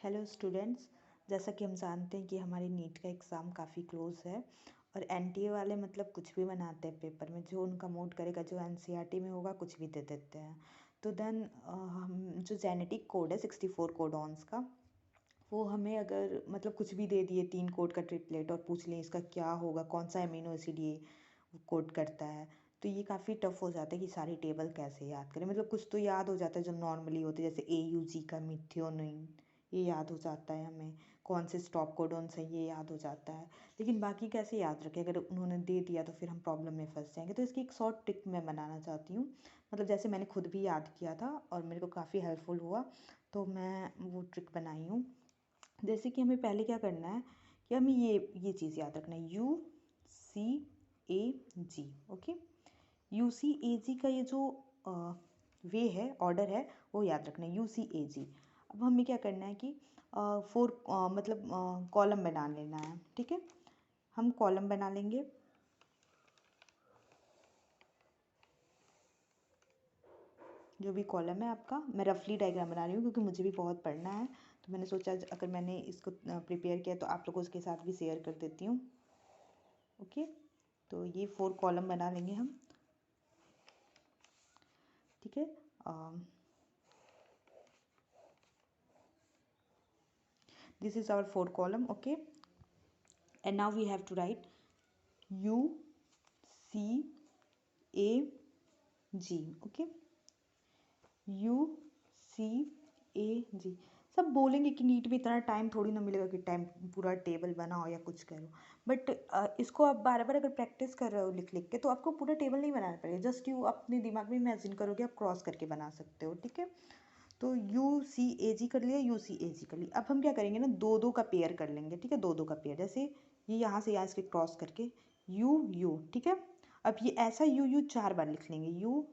Hello students. जैसा कि हम जानते हैं कि हमारी नीट का एग्ज़ाम काफ़ी क्लोज है और एनटीए वाले मतलब कुछ भी बनाते हैं पेपर में, जो उनका मूड करेगा, जो एनसीईआरटी में होगा कुछ भी दे देते हैं। तो देन हम जो जेनेटिक कोड है 64 कोडॉन्स का, वो हमें अगर मतलब कुछ भी दे दिए 3 कोड का ट्रिपलेट और पूछ लें इसका क्या होगा, कौन सा अमीनो एसिड ये कोड करता है, तो ये काफ़ी टफ हो जाता है कि सारी टेबल कैसे याद करें। मतलब कुछ तो याद हो जाता है जो नॉर्मली होते हैं, जैसे AUG का मिथ्योनिन ये याद हो जाता है हमें, कौन से स्टॉप कोडॉन्स हैं ये याद हो जाता है, लेकिन बाकी कैसे याद रखें। अगर उन्होंने दे दिया तो फिर हम प्रॉब्लम में फंस जाएंगे। तो इसकी एक शॉर्ट ट्रिक मैं बनाना चाहती हूँ, मतलब जैसे मैंने खुद भी याद किया था और मेरे को काफ़ी हेल्पफुल हुआ, तो मैं वो ट्रिक बनाई हूँ। जैसे कि हमें पहले क्या करना है कि हमें ये चीज़ याद रखना है, UCAG। ओके, UCAG का ये जो वे है, ऑर्डर है, वो याद रखना है, UCAG। अब हमें क्या करना है कि फोर मतलब कॉलम बना लेना है। ठीक है, हम कॉलम बना लेंगे। जो भी कॉलम है आपका, मैं रफली डायग्राम बना रही हूँ क्योंकि मुझे भी बहुत पढ़ना है, तो मैंने सोचा अगर मैंने इसको प्रिपेयर किया तो आप लोगों के साथ भी शेयर कर देती हूँ। ओके, तो ये 4 कॉलम बना लेंगे हम। ठीक है, this is our 4 column. Okay, and now we have to write UCAG. okay, UCAG। सब बोलेंगे कि नीट में इतना टाइम थोड़ी ना मिलेगा कि टाइम पूरा टेबल बनाओ या कुछ करो, बट इसको आप बार बार अगर प्रैक्टिस कर रहे हो लिख लिख के तो आपको पूरा टेबल नहीं बनाना पड़ेगा। जस्ट यू अपने दिमाग में इमेजिन करोगे, आप क्रॉस करके बना सकते हो। ठीक है, तो UCAG कर लिया, UCAG कर लिया। अब हम क्या करेंगे ना, दो दो का पेयर कर लेंगे। ठीक है, दो दो का पेयर, जैसे ये यहाँ से यहाँ इसके क्रॉस करके U। ठीक है, अब ये ऐसा U 4 बार लिख लेंगे, U।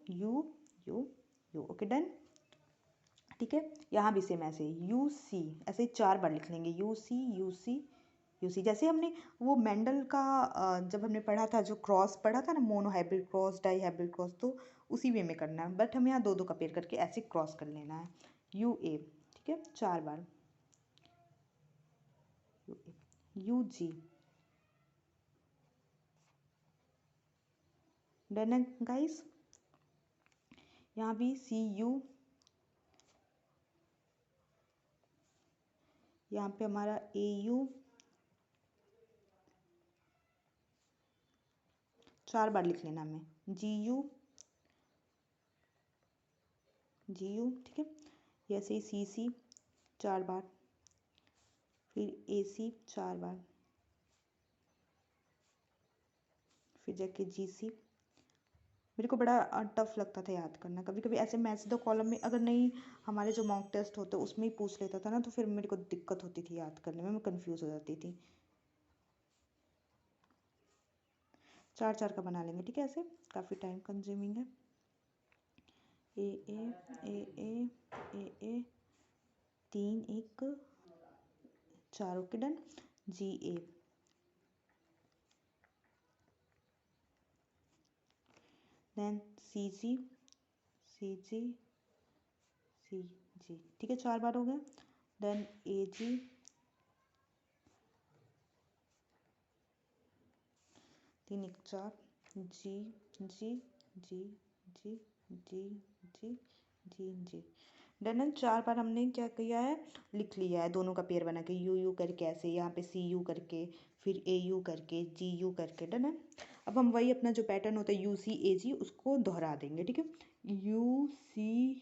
Okay, done. ठीक है, यहाँ भी सेम ऐसे UC, ऐसे 4 बार लिख लेंगे, UC। जैसे हमने वो मेंडल का जब हमने पढ़ा था, जो क्रॉस पढ़ा था ना, mono hybrid cross, di hybrid cross, तो उसी वे में करना है, बट हमें यहाँ दो दो का पेयर करके ऐसे क्रॉस कर लेना है, UA। ठीक है, 4 बार UG। डन है गाइस। यहाँ भी CU, यहाँ पे हमारा AU 4 बार लिख लेना हमें, GU। ठीक है, ऐसे ही CC 4 बार, फिर AC 4 बार, फिर जाके GC। मेरे को बड़ा टफ लगता था याद करना, कभी कभी ऐसे मैच द कॉलम में अगर नहीं, हमारे जो मॉक टेस्ट होते उसमें ही पूछ लेता था ना, तो फिर मेरे को दिक्कत होती थी याद करने में, मैं कंफ्यूज हो जाती थी। 4 4 का बना लेंगे। ठीक है, ऐसे काफ़ी टाइम कंज्यूमिंग है। A 3 1 4। Okay, done. GA, then CG। ठीक है, 4 बार हो गए। Then AG, 3 1 4। G। डन है, 4 बार हमने क्या किया है, लिख लिया है, दोनों का पेयर बना के U करके, ऐसे यहाँ पे CU करके, फिर AU करके, GU करके। डन है। अब हम वही अपना जो पैटर्न होता है UCAG उसको दोहरा देंगे। ठीक है, UCAG,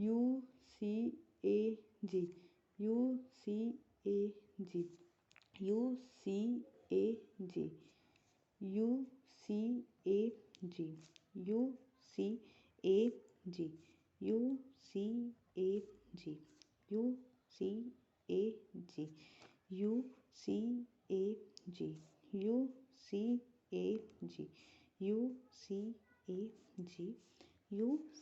UCAG, UCAG, UCAG, UCAG, UCAG, UCAG, UCAG, UCAG, UCAG, UCAG, UCAG,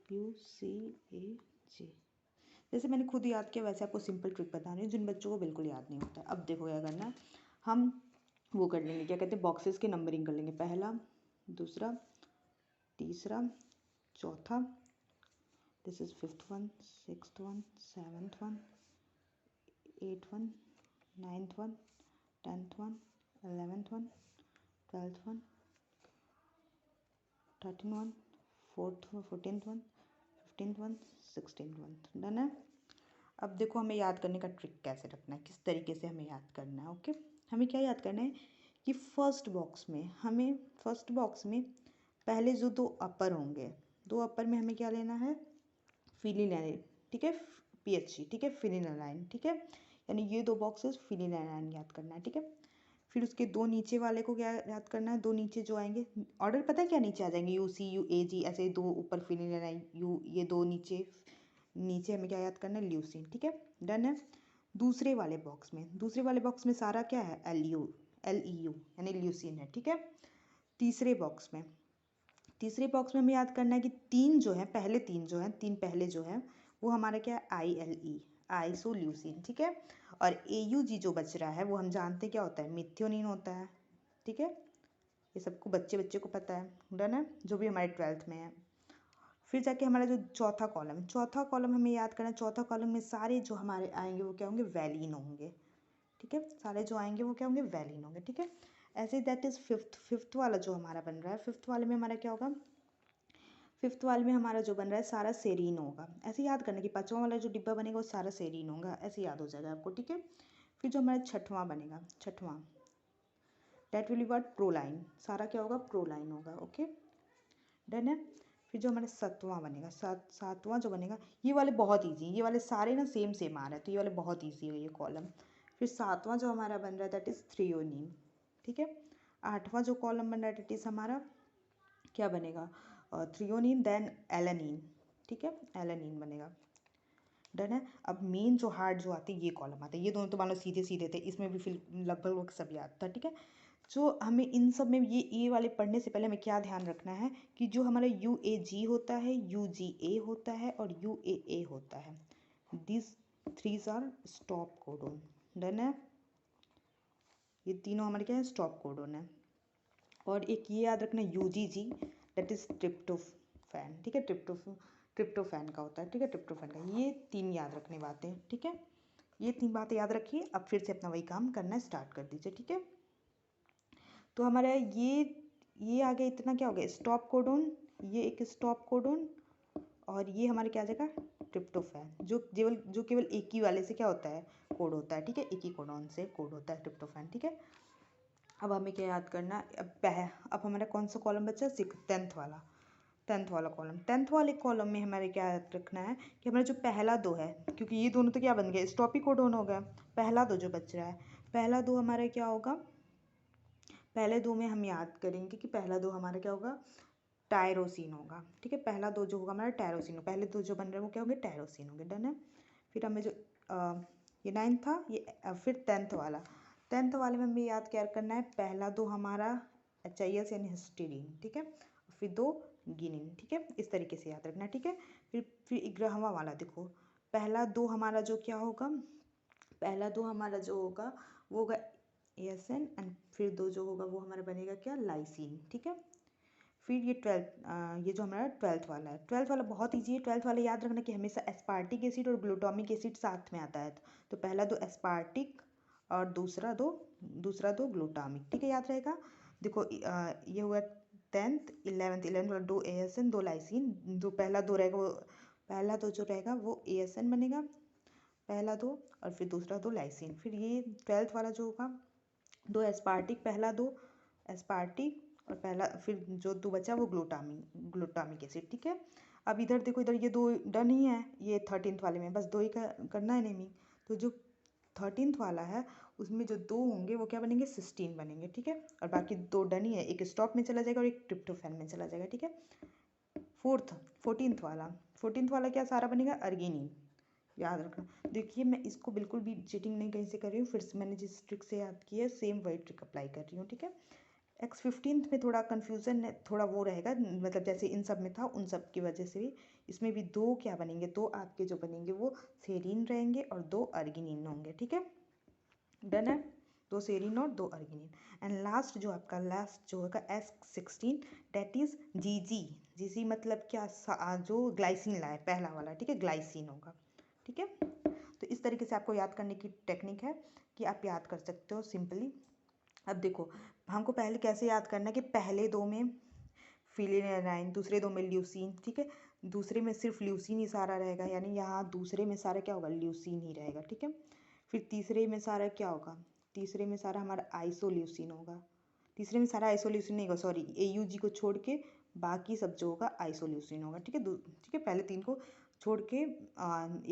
UCAG, UCAG। जैसे मैंने खुद याद किया वैसे आपको सिंपल ट्रिक बता रही हूँ, जिन बच्चों को बिल्कुल याद नहीं होता। अब देखो क्या करना है, हम वो कर लेंगे, क्या कहते हैं, बॉक्सेस की नंबरिंग कर लेंगे, पहला, दूसरा, तीसरा, चौथा, this is 5th one, 6th one, 7th one, 8th one, 9th one, 10th one, 11th one, 12th one, 13th one, 14th one, 15th one, 16th one. Done है। अब देखो हमें याद करने का ट्रिक कैसे रखना है, किस तरीके से हमें याद करना है। ओके, हमें क्या याद करना है कि फर्स्ट बॉक्स में पहले जो दो अपर होंगे, दो अपर में हमें क्या लेना है, फिनिलाइन, ठीक है, PHC, ठीक है, फिनिलाइन, ठीक है, यानी ये दो बॉक्सेस फिनिलाइन याद करना है, ठीक है। फिर उसके दो नीचे वाले को क्या याद करना है, दो नीचे जो आएंगे, ऑर्डर पता है क्या नीचे आ जाएंगे, UC UAG, ऐसे दो ऊपर फिनिलाइन यू, ये दो नीचे हमें क्या याद करना है, ल्यूसीन, ठीक है। डन है। दूसरे वाले बॉक्स में सारा क्या है, LEU यानी ल्यूसीन है, ठीक है। तीसरे बॉक्स में हमें याद करना है कि तीन पहले जो है वो हमारा क्या है, ILE, आइसोल्यूसिन, ठीक है। और AUG जो बच रहा है वो हम जानते हैं क्या होता है, मिथियोनिन होता है, ठीक है। ये सबको बच्चे को पता है। डन है, जो भी हमारे 12th में है। फिर जाके हमारा जो चौथा कॉलम हमें याद करना है, चौथा कॉलम में सारे जो हमारे आएंगे वो क्या होंगे, वैलिन होंगे, ठीक है। सारे जो आएंगे वो क्या होंगे, वैलिन होंगे, ठीक है। ऐसे दैट इज फिफ्थ वाला जो हमारा बन रहा है, फिफ्थ वाले में हमारा क्या होगा, फिफ्थ वाले में हमारा जो बन रहा है सारा सेरीन होगा। ऐसे याद करना कि पांचवा वाला जो डिब्बा बनेगा वो सारा सेरीन होगा, ऐसे याद हो जाएगा आपको, ठीक है। फिर जो हमारा छठवां बनेगा, that will be what, proline, सारा क्या होगा, प्रोलाइन होगा, ओके। डन है। फिर जो हमारा सातवां बनेगा, सातवां जो बनेगा, ये वाले बहुत ईजी, ये वाले सारे ना सेम आ रहे हैं, तो ये वाले बहुत ईजी है ये कॉलम। फिर सातवां जो हमारा बन रहा है दैट इज थ्रियोनिन, ठीक है। आठवां जो कॉलम बन रहा है दैट इज हमारा क्या बनेगा, थ्रियोनिन, देन एलानिन, ठीक है, एलानिन बनेगा। डन है। अब मेन जो हार्ड जो आते हैं ये कॉलम आते हैं, ये दोनों तो मान लो सीधे थे, इसमें भी फिर लगभग सब याद था, ठीक है। जो हमें इन सब में ये वाले पढ़ने से पहले हमें क्या ध्यान रखना है कि जो हमारा UAG होता है, UGA होता है और UAA होता है, this threes are stop codon. Done है, ये तीनों हमारे क्या है, स्टॉप कोडोन है। और एक ये याद रखना UGG, दैट इज ट्रिप्टोफैन, ठीक है, ट्रिप्टोफैन का होता है, ठीक है, ट्रिप्टोफैन का। ये तीन याद रखने बातें, ठीक है। ये तीन बातें याद रखिए। अब फिर से अपना वही काम करना स्टार्ट कर दीजिए, ठीक है। तो हमारा ये आ गया, इतना क्या हो गया, स्टॉप कोडोन, ये एक स्टॉप कोडोन, और ये हमारे क्या आ जाएगा, ट्रिप्टोफैन, जो केवल एक ही वाले से क्या होता है, कोड होता है, ठीक है, एक ही कोडोन से कोड होता है ट्रिप्टोफैन, ठीक है। अब हमें क्या याद करना, अब हमारा कौन सा कॉलम बचा, 10th वाला कॉलम। 10th वाले कॉलम में हमारे क्या याद रखना है कि हमारा जो पहला दो है, क्योंकि ये दोनों तो क्या बन गए, स्टॉप ही कोडोन हो गया, पहला दो जो बच रहा है, पहला दो हमारा क्या होगा, पहले दो में हम याद करेंगे कि पहला दो हमारा क्या होगा, टायरोसिन होगा, ठीक है। पहला दो जो होगा हमारा टायरोसिन, पहले दो जो बन रहे हैं वो क्या होंगे, टायरोसिन होंगे। डन है। फिर हमें जो ये 9th था, ये फिर 10th वाले में हमें याद क्या करना है, पहला दो हमारा HIS यानी हिस्टीडीन, ठीक है, फिर दो गिनिन, ठीक है, इस तरीके से याद रखना है, ठीक है। फिर 11वां वाला देखो, पहला दो हमारा जो क्या होगा, पहला दो हमारा जो होगा वो होगा ASN, एंड फिर दो जो होगा वो हमारा बनेगा क्या, लाइसिन, ठीक है। फिर ये ये जो हमारा 12th वाला है, 12th वाला बहुत ईजी है। 12th वाला याद रखना कि हमेशा एस्पार्टिक एसिड और ग्लूटामिक एसिड साथ में आता है, तो पहला दो एस्पार्टिक और दूसरा दो ग्लूटामिक, ठीक है, याद रहेगा। देखो ये हुआ 10th 11th वाला, दो ASN दो लाइसिन, जो पहला दो रहेगा वो, पहला दो जो रहेगा वो ASN बनेगा, पहला दो, और फिर दूसरा दो लाइसिन। फिर ये 12th वाला जो होगा, दो एस्पार्टिक, पहला दो एस्पार्टिक और पहला, फिर जो दो बचा वो ग्लूटामिक एसिड, ठीक है। अब इधर देखो, इधर ये दो डन ही है, ये 13th वाले में बस दो ही करना है नेमिंग। तो जो 13th वाला है उसमें जो दो होंगे वो क्या बनेंगे, सिस्टीन बनेंगे, ठीक है। और बाकी दो डन ही है, एक स्टॉप में चला जाएगा और एक ट्रिप्टोफैन में चला जाएगा, ठीक है। 14th वाला क्या सारा बनेगा, अर्गिनिन, याद रखना। देखिए मैं इसको बिल्कुल भी चीटिंग नहीं कहीं से कर रही हूँ, फिर से मैंने जिस ट्रिक से याद की है सेम वही ट्रिक अप्लाई कर रही हूँ, ठीक है। X15th में थोड़ा कन्फ्यूज़न है, थोड़ा वो रहेगा, मतलब जैसे इन सब में था उन सब की वजह से भी इसमें भी दो क्या बनेंगे, दो आपके जो बनेंगे वो सेरीन रहेंगे और दो अर्गिनिन होंगे, ठीक है। डन है। 2 सेरीन और 2 अर्गिनिन। एंड लास्ट जो आपका लास्ट जो होगा S16 डेट इज जी मतलब क्या, जो ग्लाइसिन लाए पहला वाला, ठीक है, ग्लाइसिन होगा, ठीक है। तो इस तरीके से आपको याद करने की टेक्निक है कि आप याद कर सकते हो सिंपली। अब देखो हमको पहले कैसे याद करना है कि पहले 2 में फिलिन, दूसरे 2 में ल्यूसीन, ठीक है, दूसरे में सिर्फ ल्यूसीन ही सारा रहेगा, यानी यहाँ दूसरे में सारा क्या होगा, ल्यूसीन ही रहेगा, ठीक है। फिर तीसरे में सारा क्या होगा, तीसरे में सारा हमारा आइसोल्यूसिन होगा, तीसरे में सारा आइसोल्यूसिन नहीं होगा, सॉरी, AUG को छोड़ के बाकी सब जो होगा आइसोल्यूसिन होगा, ठीक है। ठीक है, पहले 3 को छोड़ के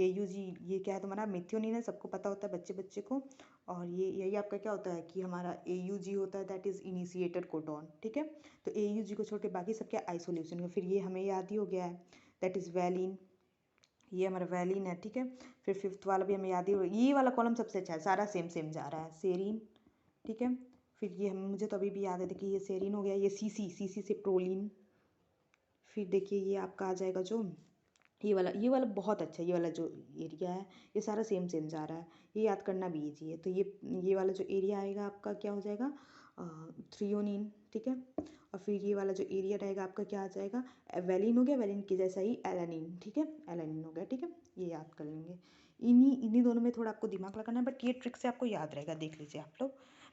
AUG ये क्या है तुम्हारा, मेथियोनिन है, सबको पता होता है बच्चे बच्चे को। और ये यही आपका क्या होता है कि हमारा AUG होता है, दैट इज़ इनिशिएटेड कोडॉन, ठीक है। तो AUG को छोड़ के बाकी सब क्या आइसोल्यूसिन है। फिर ये हमें याद ही हो गया है, दैट इज़ वैलिन, ये हमारा वैलिन है, ठीक है। फिर 5th वाला भी हमें याद ही हो, ये वाला कॉलम सबसे अच्छा है, सारा सेम सेम जा रहा है, सेरीन, ठीक है। फिर ये हम मुझे तो अभी भी याद है, देखिए ये सेरीन हो गया, ये CC से प्रोलिन। फिर देखिए ये आपका आ जाएगा जो ये वाला बहुत अच्छा है, ये वाला जो एरिया है ये सारा सेम सेम जा रहा है, ये याद करना भी ईजी है। तो ये वाला जो एरिया आएगा आपका क्या हो जाएगा, थ्रियोनिन, ठीक है। और फिर ये वाला जो एरिया रहेगा आपका क्या आ जाएगा, वैलिन हो गया, वैलिन के जैसा ही एलानिन, ठीक है, एलानिन हो गया, ठीक है। ये याद कर लेंगे, इन्हीं दोनों में थोड़ा आपको दिमाग लगाना है, बट ये ट्रिक से आपको याद रहेगा, देख लीजिए आप लोग।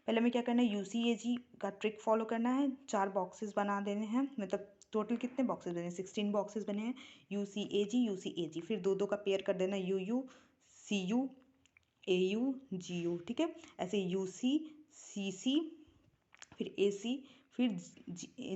पहले हमें क्या करना है, UCAG का ट्रिक फॉलो करना है, 4 बॉक्सेस बना देने हैं, मतलब टोटल कितने बॉक्सेस बने हैं, 16 बॉक्सेस बने हैं, UCAG, फिर 2 का पेयर कर देना, UU CU AU GU, ठीक है। ऐसे UC CC फिर AC फिर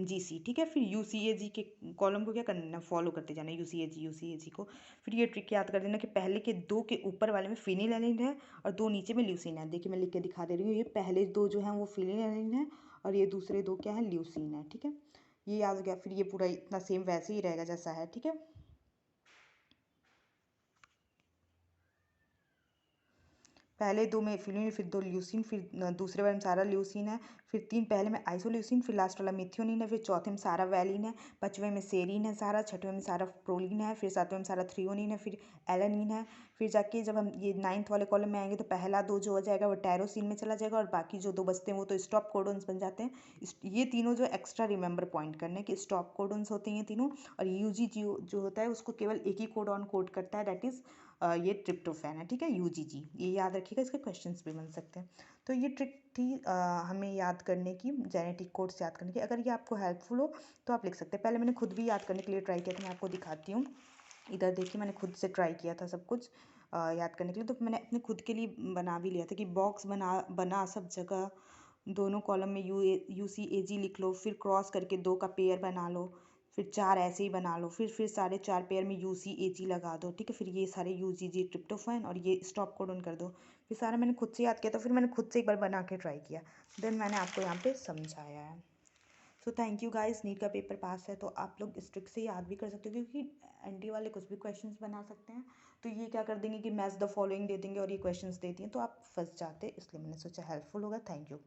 GC, ठीक है। फिर UCAG के कॉलम को क्या करना, फॉलो करते जाना UCAG को। फिर ये ट्रिक याद कर देना कि पहले के 2 के ऊपर वाले में फिनिलैलानाइन है और 2 नीचे में ल्यूसीन है। देखिए मैं लिख के दिखा दे रही हूँ, ये पहले 2 जो हैं वो फिनिलैलानाइन है और ये दूसरे 2 क्या है, ल्यूसीन है, ठीक है। ये याद हो गया। फिर ये पूरा इतना सेम वैसे ही रहेगा जैसा है, ठीक है। पहले 2 में फिलिन, फिर 2 ल्यूसीन, फिर दूसरे वाले में सारा ल्यूसीन है, फिर 3 पहले में आइसोल्यूसिन, फिर लास्ट वाला मिथियोनिन है, फिर चौथे में सारा वैलिन है, 5वें में सेरीन है सारा, 6वें में सारा प्रोलिन है, फिर 7वें में सारा थ्रियोनिन है, फिर एलानिन है। फिर जाके जब हम ये 9th वाले कॉलम में आएंगे तो पहला 2 जो हो जाएगा वो टायरोसिन में चला जाएगा और बाकी जो 2 बचते हैं वो तो स्टॉप कोडोन्स बन जाते हैं। ये तीनों जो एक्स्ट्रा रिमेंबर पॉइंट करने कि स्टॉप कोडोन्स होते हैं ये तीनों, और UG जो होता है उसको केवल एक ही कोडॉन कोड करता है, दैट इज़ ये ट्रिप्टोफैन है, ठीक है, UGG। ये याद रखिएगा, इसके क्वेश्चंस भी बन सकते हैं। तो ये ट्रिक थी हमें याद करने की, जेनेटिक कोड्स याद करने की। अगर ये आपको हेल्पफुल हो तो आप लिख सकते हैं। पहले मैंने खुद भी याद करने के लिए ट्राई किया था, मैं आपको दिखाती हूँ। इधर देखिए मैंने खुद से ट्राई किया था सब कुछ याद करने के लिए, तो मैंने अपने खुद के लिए बना भी लिया था कि बॉक्स बना सब जगह, दोनों कॉलम में UCAG लिख लो, फिर क्रॉस करके 2 का पेयर बना लो, फिर 4 ऐसे ही बना लो, फिर सारे 4 पेयर में UCAG लगा दो, ठीक है। फिर ये सारे UGG ट्रिप्टोफैन और ये स्टॉप कोडॉन कर दो। फिर सारा मैंने खुद से याद किया, तो फिर मैंने खुद से एक बार बना के ट्राई किया, देन मैंने आपको यहाँ पे समझाया है। So thank you guys, NEET का पेपर पास है तो आप लोग इस ट्रिक से याद भी कर सकते हो, क्योंकि NT वाले कुछ भी क्वेश्चंस बना सकते हैं। तो ये क्या कर देंगे कि मैच द फॉलोइंग दे देंगे और ये क्वेश्चंस देती हैं, तो आप फंस जाते, इसलिए मैंने सोचा हेल्पफुल होगा। Thank you.